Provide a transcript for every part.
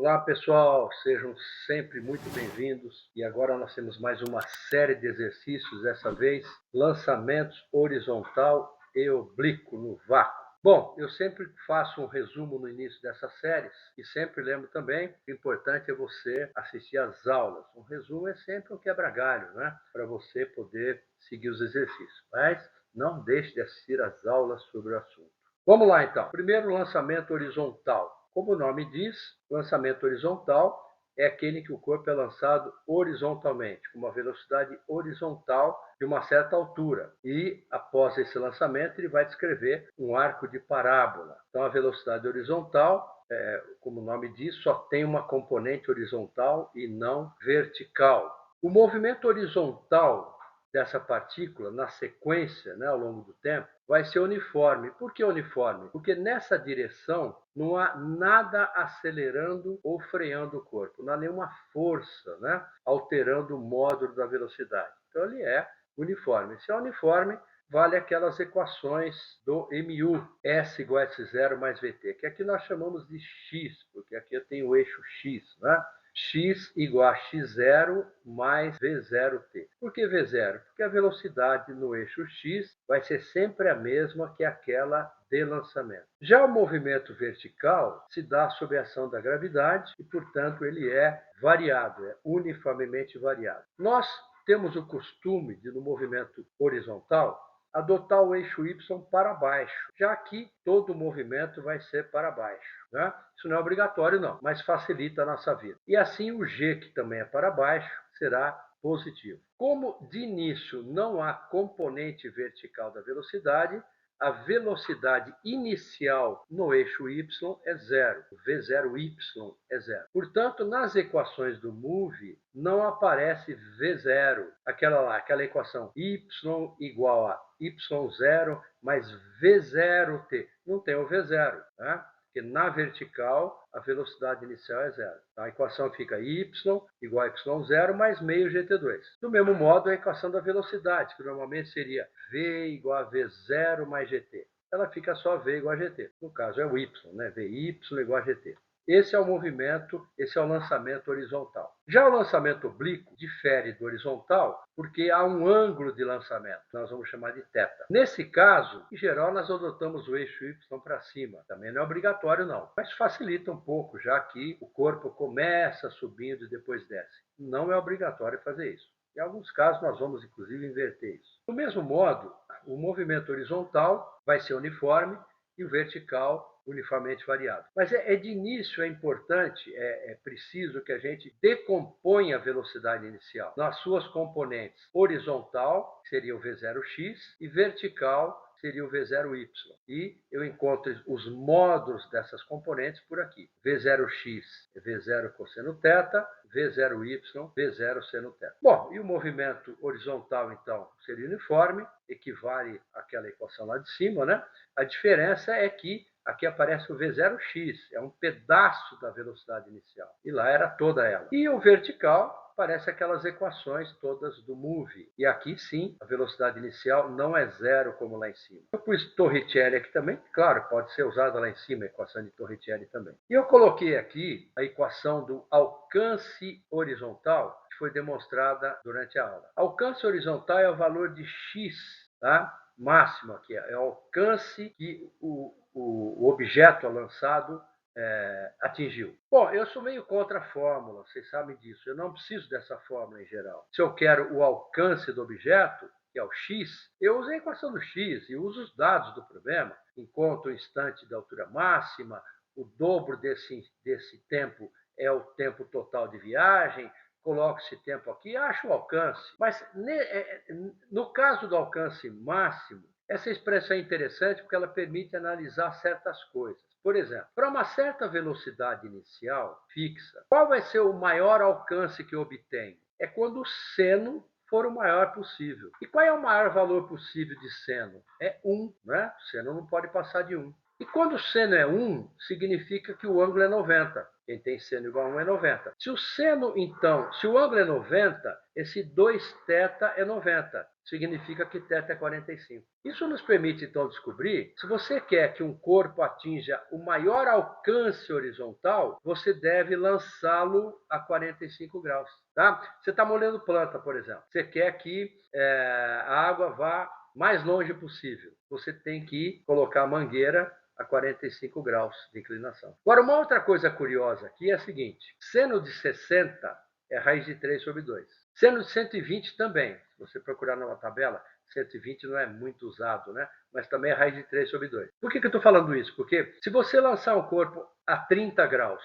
Olá pessoal, sejam sempre muito bem-vindos e agora nós temos mais uma série de exercícios, dessa vez lançamentos horizontal e oblíquo no vácuo. Bom, eu sempre faço um resumo no início dessas séries e sempre lembro também que o importante é você assistir às aulas. Um resumo é sempre um quebra-galho, né? Para você poder seguir os exercícios, mas não deixe de assistir às aulas sobre o assunto. Vamos lá então. Primeiro, lançamento horizontal. Como o nome diz, lançamento horizontal é aquele que o corpo é lançado horizontalmente, com uma velocidade horizontal de uma certa altura. E, após esse lançamento, ele vai descrever um arco de parábola. Então, a velocidade horizontal, como o nome diz, só tem uma componente horizontal e não vertical. O movimento horizontal dessa partícula, na sequência, né, ao longo do tempo, vai ser uniforme. Por que uniforme? Porque nessa direção não há nada acelerando ou freando o corpo, não há nenhuma força, né, alterando o módulo da velocidade. Então ele é uniforme. Se é uniforme, vale aquelas equações do MU, S igual a S0 mais VT, que aqui nós chamamos de X, porque aqui eu tenho o eixo X, né? X igual a x0 mais v0t. Por que v0? Porque a velocidade no eixo x vai ser sempre a mesma que aquela de lançamento. Já o movimento vertical se dá sob a ação da gravidade e, portanto, ele é variado, é uniformemente variado. Nós temos o costume de, no movimento horizontal, adotar o eixo Y para baixo, já que todo o movimento vai ser para baixo, né? Isso não é obrigatório não, mas facilita a nossa vida. E assim o G, que também é para baixo, será positivo. Como de início não há componente vertical da velocidade, a velocidade inicial no eixo y é zero, o v0y é zero. Portanto, nas equações do MOVE não aparece v0, aquela equação y igual a y0 mais v0t. Não tem o v0, né? Porque na vertical a velocidade inicial é zero. Então, a equação fica y igual a y0 mais meio gt2. Do mesmo modo, a equação da velocidade, que normalmente seria v igual a v0 mais gt. Ela fica só v igual a gt. No caso é o y, né? Vy igual a gt. Esse é o movimento, esse é o lançamento horizontal. Já o lançamento oblíquo difere do horizontal porque há um ângulo de lançamento, que nós vamos chamar de θ. Nesse caso, em geral, nós adotamos o eixo y para cima. Também não é obrigatório, não, mas facilita um pouco, já que o corpo começa subindo e depois desce. Não é obrigatório fazer isso. Em alguns casos, nós vamos, inclusive, inverter isso. Do mesmo modo, o movimento horizontal vai ser uniforme e o vertical uniformemente variado. Mas de início é importante, é preciso que a gente decomponha a velocidade inicial nas suas componentes. Horizontal seria o v0x e vertical seria o v0y. E eu encontro os módulos dessas componentes por aqui. v0x é v0 cosseno θ, v0y, v0 seno θ. Bom, e o movimento horizontal, então, seria uniforme, equivale àquela equação lá de cima, né? A diferença é que aqui aparece o v0x, é um pedaço da velocidade inicial. E lá era toda ela. E o vertical parece aquelas equações todas do MOVE. E aqui sim, a velocidade inicial não é zero como lá em cima. Eu pus Torricelli aqui também, claro, pode ser usada lá em cima, a equação de Torricelli também. E eu coloquei aqui a equação do alcance horizontal, que foi demonstrada durante a aula. Alcance horizontal é o valor de x, tá? Máximo aqui, é o alcance que o objeto lançado atingiu. Bom, eu sou meio contra a fórmula, vocês sabem disso. Eu não preciso dessa fórmula em geral. Se eu quero o alcance do objeto, que é o x, eu uso a equação do x e uso os dados do problema. Encontro o instante da altura máxima, o dobro desse tempo é o tempo total de viagem, coloco esse tempo aqui e acho o alcance. Mas no caso do alcance máximo, essa expressão é interessante porque ela permite analisar certas coisas. Por exemplo, para uma certa velocidade inicial fixa, qual vai ser o maior alcance que eu obtenho? É quando o seno for o maior possível. E qual é o maior valor possível de seno? É 1, né? O seno não pode passar de 1. E quando o seno é 1, significa que o ângulo é 90. Quem tem seno igual a 1 é 90. Se o seno, então, se o ângulo é 90, esse 2θ é 90. Significa que θ é 45. Isso nos permite, então, descobrir, se você quer que um corpo atinja o maior alcance horizontal, você deve lançá-lo a 45 graus. Tá? Você está molhando planta, por exemplo. Você quer que a água vá mais longe possível. Você tem que colocar a mangueira a 45 graus de inclinação. Agora, uma outra coisa curiosa aqui é a seguinte: seno de 60 é raiz de 3 sobre 2. Seno de 120 também. Se você procurar numa tabela, 120 não é muito usado, né? Mas também é raiz de 3 sobre 2. Por que eu estou falando isso? Porque se você lançar um corpo a 30 graus,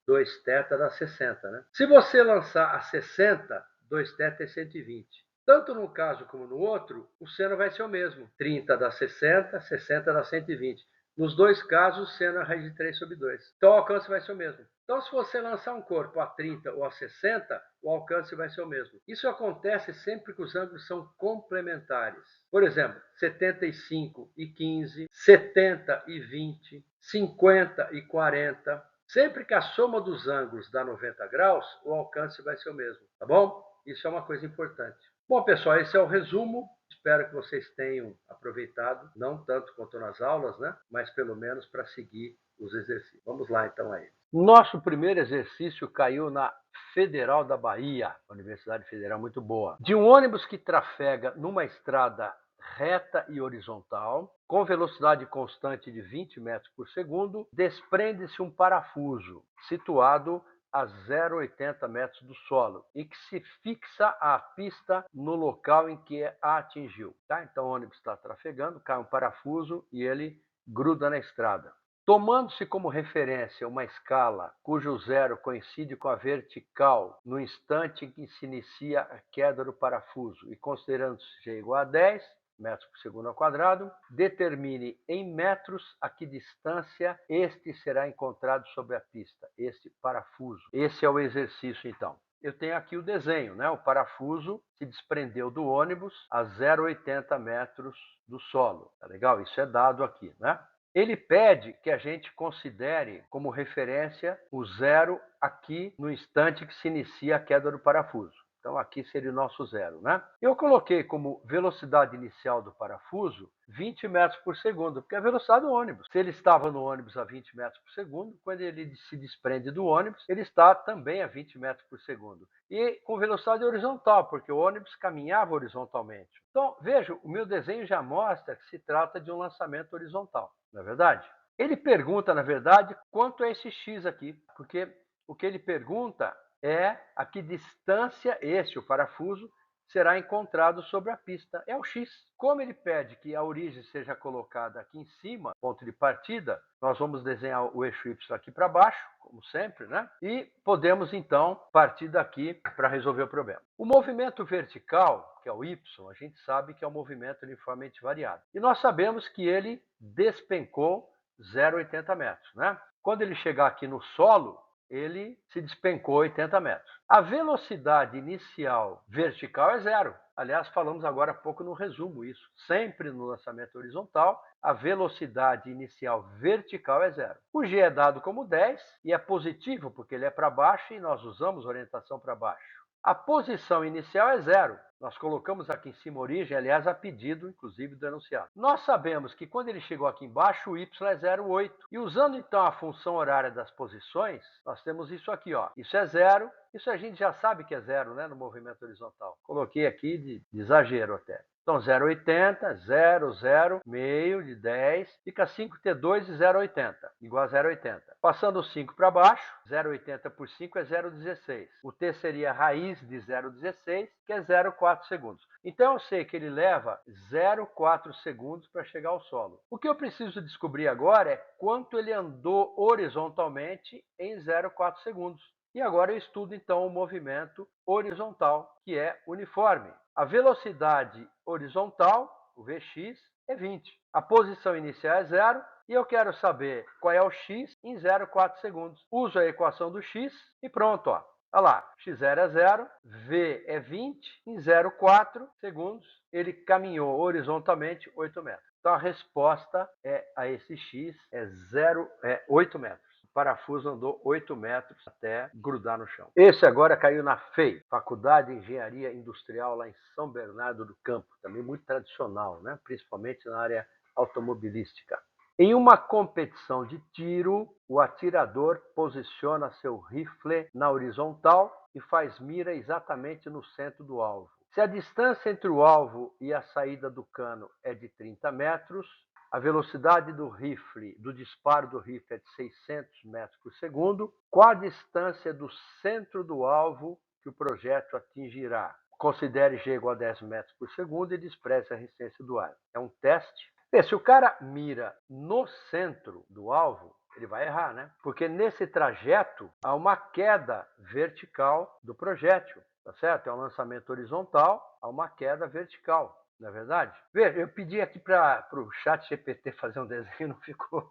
2θ dá 60, né? Se você lançar a 60, 2θ é 120. Tanto num caso como no outro, o seno vai ser o mesmo. 30 dá 60, 60 dá 120. Nos dois casos, o seno é raiz de 3 sobre 2. Então, o alcance vai ser o mesmo. Então, se você lançar um corpo a 30 ou a 60, o alcance vai ser o mesmo. Isso acontece sempre que os ângulos são complementares. Por exemplo, 75 e 15, 70 e 20, 50 e 40. Sempre que a soma dos ângulos dá 90 graus, o alcance vai ser o mesmo. Tá bom? Isso é uma coisa importante. Bom, pessoal, esse é o resumo. Espero que vocês tenham aproveitado, não tanto quanto nas aulas, né? Mas pelo menos para seguir os exercícios. Vamos lá, então, aí. Nosso primeiro exercício caiu na Federal da Bahia, Universidade Federal muito boa. De um ônibus que trafega numa estrada reta e horizontal, com velocidade constante de 20 metros por segundo, desprende-se um parafuso situado a 0,80 metros do solo e que se fixa à pista no local em que a atingiu. Tá? Então o ônibus está trafegando, cai um parafuso e ele gruda na estrada. Tomando-se como referência uma escala cujo zero coincide com a vertical no instante em que se inicia a queda do parafuso e considerando-se g igual a 10 metros por segundo ao quadrado, determine em metros a que distância este será encontrado sobre a pista, este parafuso. Esse é o exercício, então. Eu tenho aqui o desenho, né? O parafuso se desprendeu do ônibus a 0,80 metros do solo. Tá legal? Isso é dado aqui, né? Ele pede que a gente considere como referência o zero aqui no instante que se inicia a queda do parafuso. Então, aqui seria o nosso zero, né? Eu coloquei como velocidade inicial do parafuso 20 metros por segundo, porque é a velocidade do ônibus. Se ele estava no ônibus a 20 metros por segundo, quando ele se desprende do ônibus, ele está também a 20 metros por segundo. E com velocidade horizontal, porque o ônibus caminhava horizontalmente. Então, veja, o meu desenho já mostra que se trata de um lançamento horizontal, não é verdade? Ele pergunta, na verdade, quanto é esse x aqui, porque o que ele pergunta é a que distância o parafuso, será encontrado sobre a pista. É o x. Como ele pede que a origem seja colocada aqui em cima, ponto de partida, nós vamos desenhar o eixo y aqui para baixo, como sempre, né? E podemos, então, partir daqui para resolver o problema. O movimento vertical, que é o y, a gente sabe que é um movimento uniformemente variado. E nós sabemos que ele despencou 0,80 metros, né? Quando ele chegar aqui no solo, ele se despencou 80 metros. A velocidade inicial vertical é zero. Aliás, falamos agora há pouco no resumo isso. Sempre no lançamento horizontal, a velocidade inicial vertical é zero. O g é dado como 10 e é positivo porque ele é para baixo e nós usamos orientação para baixo. A posição inicial é zero. Nós colocamos aqui em cima a origem, aliás, a pedido, inclusive, do enunciado. Nós sabemos que quando ele chegou aqui embaixo, o y é 0,8. E usando, então, a função horária das posições, nós temos isso aqui, ó. Isso é zero. Isso a gente já sabe que é zero, né, no movimento horizontal. Coloquei aqui de exagero até. Então, 0,80, 0, 0, meio de 10, fica 5t2 e 0,80, igual a 0,80. Passando o 5 para baixo, 0,80 por 5 é 0,16. O t seria a raiz de 0,16, que é 0,4 segundos. Então, eu sei que ele leva 0,4 segundos para chegar ao solo. O que eu preciso descobrir agora é quanto ele andou horizontalmente em 0,4 segundos. E agora eu estudo, então, o movimento horizontal, que é uniforme. A velocidade horizontal, o Vx, é 20. A posição inicial é zero e eu quero saber qual é o x em 0,4 segundos. Uso a equação do x e pronto, ó. Olha lá, x0 é 0, v é 20, em 0,4 segundos ele caminhou horizontalmente 8 metros. Então a resposta a esse x é 8 metros. parafuso andou 8 metros até grudar no chão. Esse agora caiu na FEI, Faculdade de Engenharia Industrial, lá em São Bernardo do Campo, também muito tradicional, né? Principalmente na área automobilística. Em uma competição de tiro, o atirador posiciona seu rifle na horizontal e faz mira exatamente no centro do alvo. Se a distância entre o alvo e a saída do cano é de 30 metros, a velocidade do disparo do rifle é de 600 metros por segundo, qual a distância do centro do alvo que o projétil atingirá? Considere G igual a 10 metros por segundo e despreze a resistência do ar. É um teste. Se o cara mira no centro do alvo, ele vai errar, né? Porque nesse trajeto há uma queda vertical do projétil, tá certo? É um lançamento horizontal, há uma queda vertical, não é verdade? Veja, eu pedi aqui para o chat GPT fazer um desenho, não ficou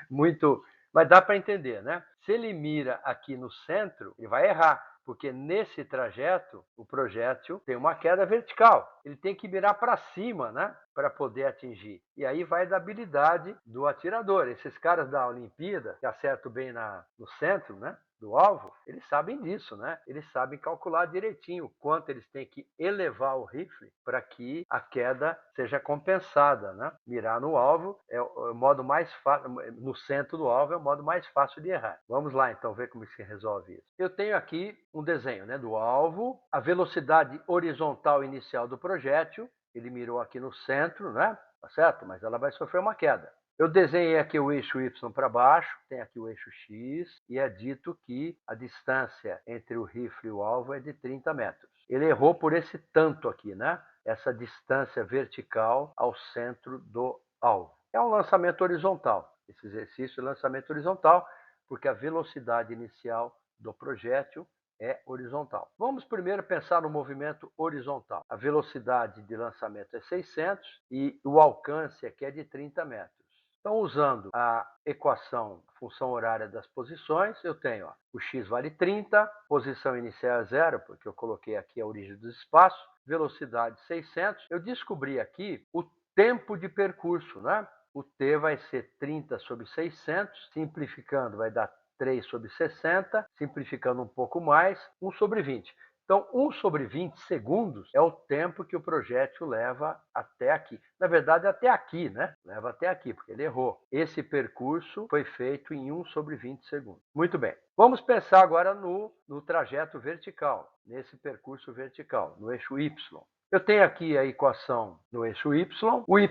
muito... Mas dá para entender, né? Se ele mira aqui no centro, ele vai errar, porque nesse trajeto o projétil tem uma queda vertical. Ele tem que mirar para cima, né? Para poder atingir. E aí vai da habilidade do atirador. Esses caras da Olimpíada, que acertam bem no centro, né? Do alvo, eles sabem disso, né? Eles sabem calcular direitinho quanto eles têm que elevar o rifle para que a queda seja compensada, né? Mirar no alvo é o modo mais fácil, no centro do alvo é o modo mais fácil de errar. Vamos lá então ver como se resolve isso. Eu tenho aqui um desenho, né, do alvo, a velocidade horizontal inicial do projétil, ele mirou aqui no centro, né? Tá certo? Mas ela vai sofrer uma queda. Eu desenhei aqui o eixo Y para baixo, tem aqui o eixo X, e é dito que a distância entre o rifle e o alvo é de 30 metros. Ele errou por esse tanto aqui, né? Essa distância vertical ao centro do alvo. É um lançamento horizontal. Esse exercício é lançamento horizontal, porque a velocidade inicial do projétil é horizontal. Vamos primeiro pensar no movimento horizontal. A velocidade de lançamento é 600 e o alcance aqui é de 30 metros. Então, usando a equação, função horária das posições, eu tenho o x vale 30, posição inicial é 0, porque eu coloquei aqui a origem dos espaços, velocidade 600. Eu descobri aqui o tempo de percurso, né? O t vai ser 30 sobre 600, simplificando vai dar 3 sobre 60, simplificando um pouco mais, 1 sobre 20. Então, 1 sobre 20 segundos é o tempo que o projétil leva até aqui. Na verdade, até aqui, né? Leva até aqui, porque ele errou. Esse percurso foi feito em 1 sobre 20 segundos. Muito bem. Vamos pensar agora no trajeto vertical, nesse percurso vertical, no eixo Y. Eu tenho aqui a equação no eixo Y. O y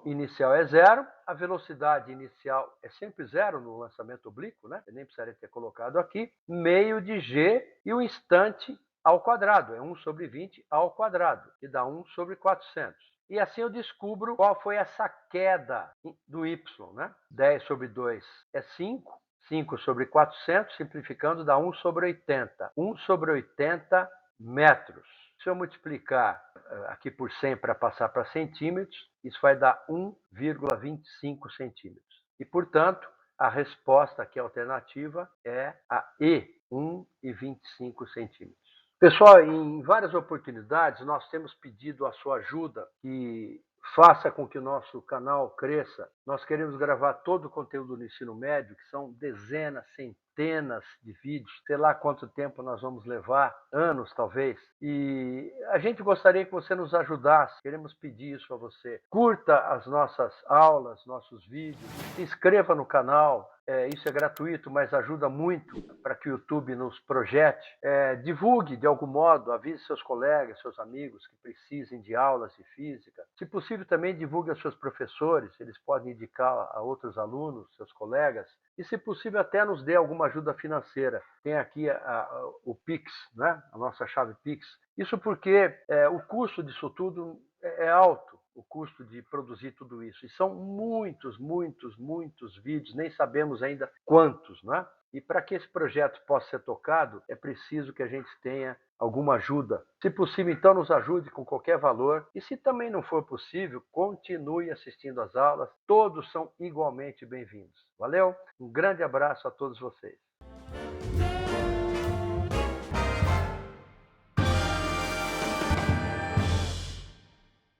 inicial é 0, a velocidade inicial é sempre 0 no lançamento oblíquo, né? Eu nem precisaria ter colocado aqui. Meio de g e o instante ao quadrado, é 1 sobre 20 ao quadrado, que dá 1 sobre 400. E assim eu descubro qual foi essa queda do y, né? 10 sobre 2 é 5, 5 sobre 400, simplificando, dá 1 sobre 80. 1 sobre 80 metros. Se eu multiplicar aqui por 100 para passar para centímetros, isso vai dar 1,25 centímetros. E, portanto, a resposta aqui alternativa é a E, 1,25 centímetros. Pessoal, em várias oportunidades nós temos pedido a sua ajuda que faça com que o nosso canal cresça. Nós queremos gravar todo o conteúdo do ensino médio, que são dezenas, centenas de vídeos, sei lá quanto tempo nós vamos levar, anos talvez. E a gente gostaria que você nos ajudasse, queremos pedir isso a você. Curta as nossas aulas, nossos vídeos, se inscreva no canal. Isso é gratuito, mas ajuda muito para que o YouTube nos projete. Divulgue de algum modo, avise seus colegas, seus amigos que precisem de aulas de física. Se possível, também divulgue aos seus professores, eles podem indicar a outros alunos, seus colegas. E, se possível, até nos dê alguma ajuda financeira. Tem aqui o Pix, né? A nossa chave Pix. Isso porque o custo disso tudo é alto, o custo de produzir tudo isso. E são muitos, muitos, muitos vídeos, nem sabemos ainda quantos, né? E para que esse projeto possa ser tocado, é preciso que a gente tenha alguma ajuda. Se possível, então, nos ajude com qualquer valor. E se também não for possível, continue assistindo às aulas. Todos são igualmente bem-vindos. Valeu? Um grande abraço a todos vocês.